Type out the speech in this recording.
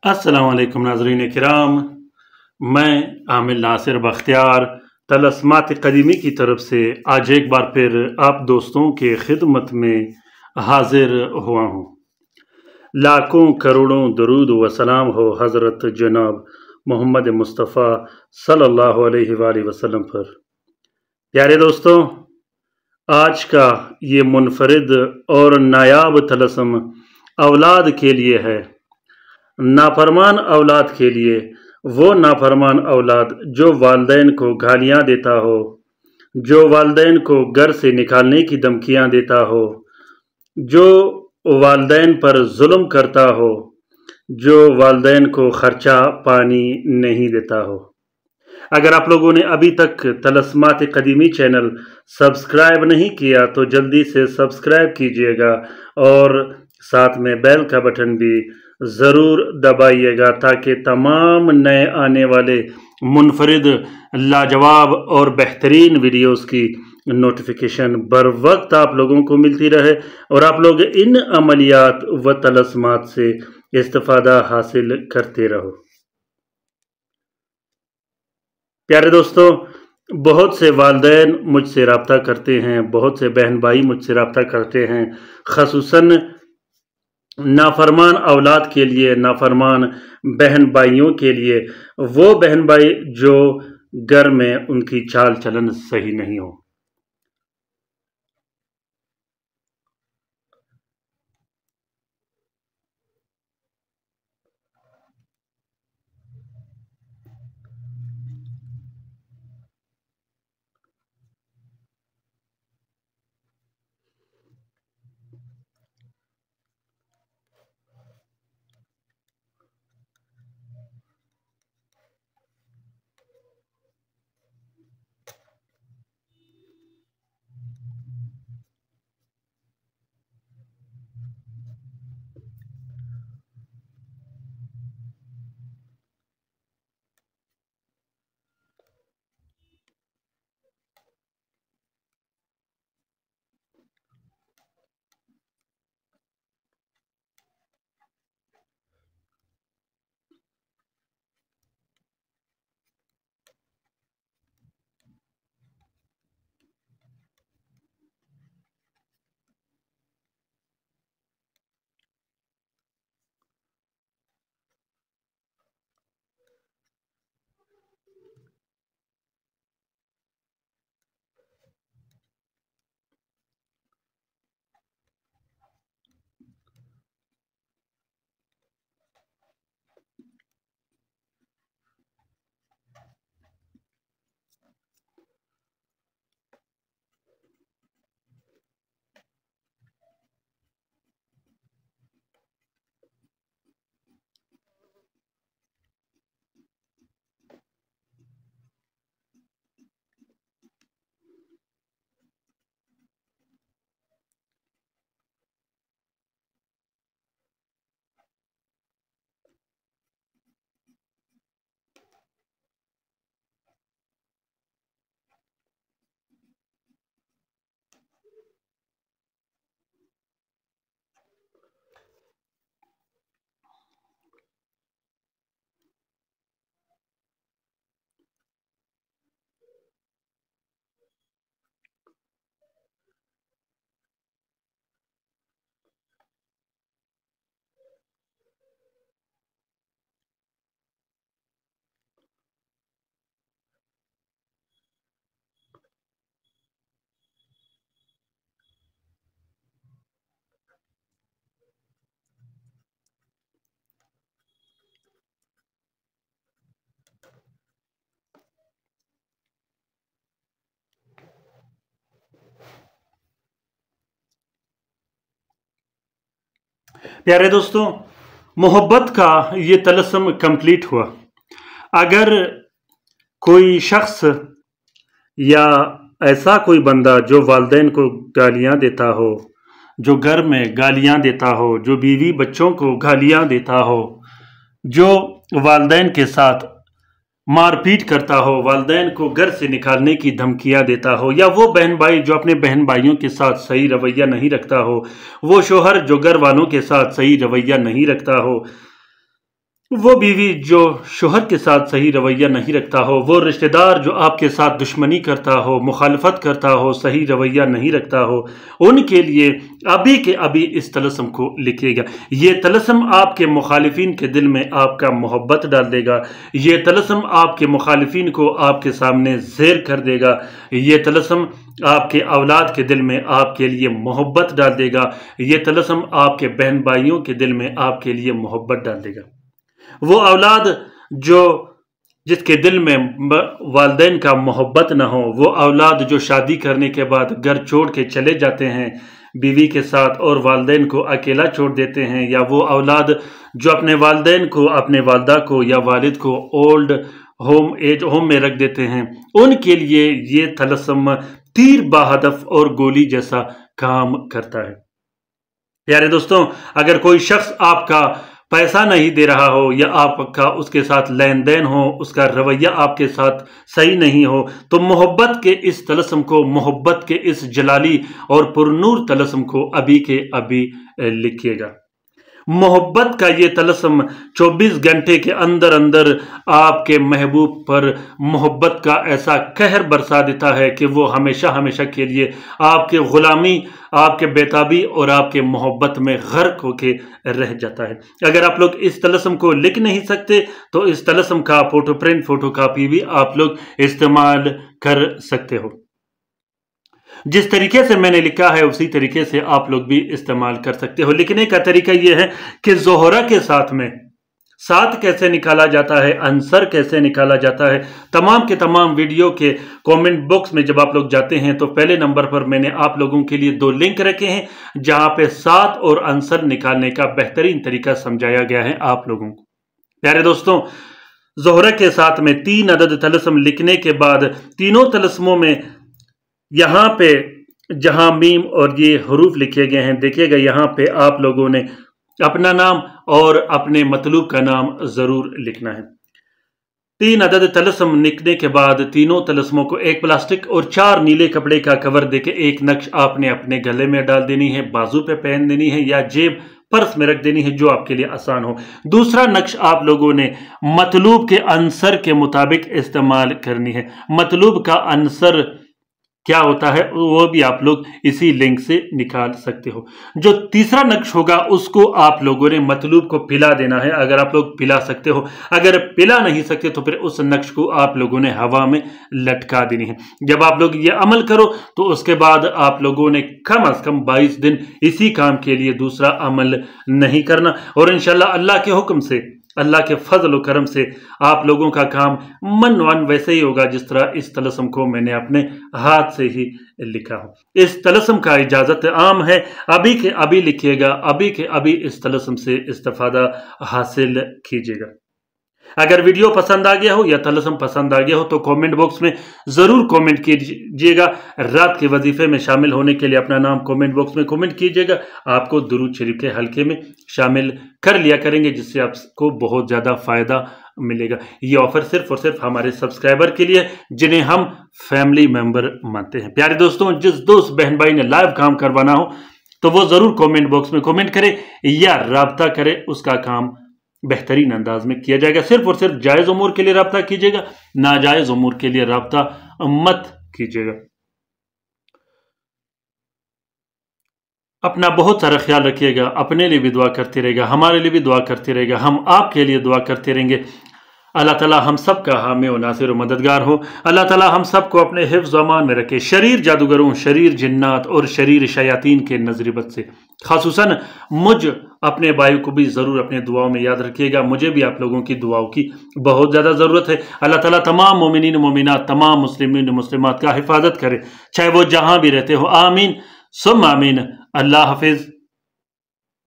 अस्सलाम वालेकुम नाज़रीन किराम। मैं आमिर नासिर बख्तियार तलस्मात कदीमी की तरफ से आज एक बार फिर आप दोस्तों के खिदमत में हाजिर हुआ हूँ। लाखों करोड़ों दरूद व सलाम हो हज़रत जनाब मोहम्मद मुस्तफ़ा सल्लल्लाहु अलैहि वसल्लम पर। प्यारे दोस्तों, आज का ये मुनफरिद और नायाब तलस्म औलाद के लिए है। नाफरमान औलाद के लिए, वो नाफरमान औलाद जो वालिदैन को गालियाँ देता हो, जो वालिदैन को घर से निकालने की धमकियाँ देता हो, जो वालिदैन पर जुल्म करता हो, जो वालिदैन को खर्चा पानी नहीं देता हो। अगर आप लोगों ने अभी तक तलस्मात कदीमी चैनल सब्सक्राइब नहीं किया तो जल्दी से सब्सक्राइब कीजिएगा और साथ में बेल का बटन भी ज़रूर दबाइएगा ताकि तमाम नए आने वाले मुनफरिद लाजवाब और बेहतरीन वीडियोस की नोटिफिकेशन बर वक्त आप लोगों को मिलती रहे और आप लोग इन अमलियात व तलस्मात से इस्तिफ़ादा हासिल करते रहो। प्यारे दोस्तों, बहुत से वालिदैन मुझसे रब्ता करते हैं, बहुत से बहन भाई मुझसे रब्ता करते हैं, ख़ुसूसन नाफरमान औलाद के लिए, नाफरमान बहन भाइयों के लिए, वो बहन भाई जो घर में उनकी चाल चलन सही नहीं हो। प्यारे दोस्तों, मोहब्बत का ये तलस्म कंप्लीट हुआ। अगर कोई शख्स या ऐसा कोई बंदा जो वालिदैन को गालियाँ देता हो, जो घर में गालियाँ देता हो, जो बीवी बच्चों को गालियाँ देता हो, जो वालिदैन के साथ मारपीट करता हो, वालिदैन को घर से निकालने की धमकियाँ देता हो, या वो बहन भाई जो अपने बहन भाइयों के साथ सही रवैया नहीं रखता हो, वो शोहर जो घर वालों के साथ सही रवैया नहीं रखता हो, वो बीवी जो शोहर के साथ सही रवैया नहीं रखता हो, वो रिश्ते दार जो आपके साथ दुश्मनी करता हो, मुखालफत करता हो, सही रवैया नहीं रखता हो, उनके लिए अभी के अभी इस तलस्सुम को लिखिएगा। ये तलस्सुम आपके मुखालिफिन के दिल में आपका मोहब्बत डाल देगा। ये तलस्सुम आपके मुखालिफिन को आपके सामने ज़ेर कर देगा। ये तलस्सुम आपके औलाद के दिल में आपके लिए मोहब्बत डाल देगा। ये तलस्सुम आपके बहन भाइयों के दिल में आपके लिए मोहब्बत डाल देगा। वो औलाद जो जिसके दिल में वालिदैन का मोहब्बत ना हो, वो औलाद जो शादी करने के बाद घर छोड़ के चले जाते हैं बीवी के साथ और वालिदैन को अकेला छोड़ देते हैं, या वो औलाद जो अपने वालिदैन को, अपने वालदा को या वालिद को ओल्ड एज होम में रख देते हैं, उनके लिए ये तलस्सुम तीर बाहदफ और गोली जैसा काम करता है। प्यारे दोस्तों, अगर कोई शख्स आपका पैसा नहीं दे रहा हो या आपका उसके साथ लेन देन हो, उसका रवैया आपके साथ सही नहीं हो, तो मोहब्बत के इस तलस्सुम को, मोहब्बत के इस जलाली और पुरनूर तलस्सुम को अभी के अभी लिखिएगा। मोहब्बत का ये तलस्सुम 24 घंटे के अंदर अंदर आपके महबूब पर मोहब्बत का ऐसा कहर बरसा देता है कि वो हमेशा हमेशा के लिए आपके गुलामी, आपके बेताबी और आपके मोहब्बत में गर्क होके रह जाता है। अगर आप लोग इस तलस्सुम को लिख नहीं सकते तो इस तलस्सुम का फोटो प्रिंट, फोटो कापी भी आप लोग इस्तेमाल कर सकते हो। जिस तरीके से मैंने लिखा है उसी तरीके से आप लोग भी इस्तेमाल कर सकते हो। लिखने का तरीका यह है कि ज़ोहरा के साथ में साथ कैसे निकाला जाता है, आंसर कैसे निकाला जाता है, तमाम के तमाम वीडियो के कमेंट बॉक्स में जब आप लोग जाते हैं तो पहले नंबर पर मैंने आप लोगों के लिए 2 लिंक रखे हैं जहां पे साथ और आंसर निकालने का बेहतरीन तरीका समझाया गया है आप लोगों को। प्यारे दोस्तों, ज़ोहरा के साथ में 3 अदद तलस्सुम लिखने के बाद तीनों तलस्सुमों में यहाँ पे जहाँ मीम और ये हरूफ लिखे गए हैं, देखिएगा यहाँ पे आप लोगों ने अपना नाम और अपने मतलूब का नाम ज़रूर लिखना है। 3 अदद तलस्सुम लिखने के बाद तीनों तलस्सुमों को एक प्लास्टिक और 4 नीले कपड़े का कवर देके एक नक्श आपने अपने गले में डाल देनी है, बाजू पे पहन देनी है या जेब पर्स में रख देनी है, जो आपके लिए आसान हो। दूसरा नक्श आप लोगों ने मतलूब के आंसर के मुताबिक इस्तेमाल करनी है। मतलूब का आंसर क्या होता है वो भी आप लोग इसी लिंक से निकाल सकते हो। जो तीसरा नक्श होगा उसको आप लोगों ने मतलूब को पिला देना है, अगर आप लोग पिला सकते हो। अगर पिला नहीं सकते तो फिर उस नक्श को आप लोगों ने हवा में लटका देनी है। जब आप लोग ये अमल करो तो उसके बाद आप लोगों ने कम अज कम 22 दिन इसी काम के लिए दूसरा अमल नहीं करना, और इंशाल्लाह अल्लाह के हुक्म से, अल्लाह के फजल व करम से आप लोगों का काम मन वन वैसे ही होगा जिस तरह इस तलस्सुम को मैंने अपने हाथ से ही लिखा हो। इस तलस्सुम का इजाज़त आम है, अभी के अभी लिखिएगा, अभी के अभी इस तलस्सुम से इस्तिफादा हासिल कीजिएगा। अगर वीडियो पसंद आ गया हो या तलस्सुम पसंद आ गया हो तो कमेंट बॉक्स में ज़रूर कमेंट कीजिएगा। रात के वजीफे में शामिल होने के लिए अपना नाम कमेंट बॉक्स में कमेंट कीजिएगा। आपको दुरूद शरीफ के हल्के में शामिल कर लिया करेंगे, जिससे आपको बहुत ज़्यादा फ़ायदा मिलेगा। ये ऑफ़र सिर्फ और सिर्फ हमारे सब्सक्राइबर के लिए जिन्हें हम फैमिली मेम्बर मानते हैं। प्यारे दोस्तों, जिस दोस्त बहन भाई ने लाइव काम करवाना हो तो वो ज़रूर कमेंट बॉक्स में कमेंट करे या राब्ता करे, उसका काम बेहतरीन अंदाज में किया जाएगा। सिर्फ और सिर्फ जायज़ उमूर के लिए राब्ता कीजिएगा, नाजायज़ उमूर के लिए राब्ता मत कीजिएगा। अपना बहुत सारा ख्याल रखिएगा, अपने लिए भी दुआ करते रहेगा, हमारे लिए भी दुआ करते रहेगा, हम आपके लिए दुआ करते रहेंगे। अल्लाह ताला हम सब का हामी और नासिर और मददगार हो। अल्लाह ताला हम सब को अपने हिफ्ज़ अमान में रखे, शरीर जादूगरों, शरीर जिन्नात और शरीर शयातीन के नजरिबत से। खासूसन मुझ अपने भाई को भी ज़रूर अपने दुआओं में याद रखिएगा। मुझे भी आप लोगों की दुआओं की बहुत ज़्यादा ज़रूरत है। अल्लाह ताला तमाम मोमिनीन मोमिनात, तमाम मुस्लिमीन मुस्लिमात का हिफाजत करे, चाहे वो जहाँ भी रहते हो। आमीन सुम आमीन। अल्लाह हाफिज़।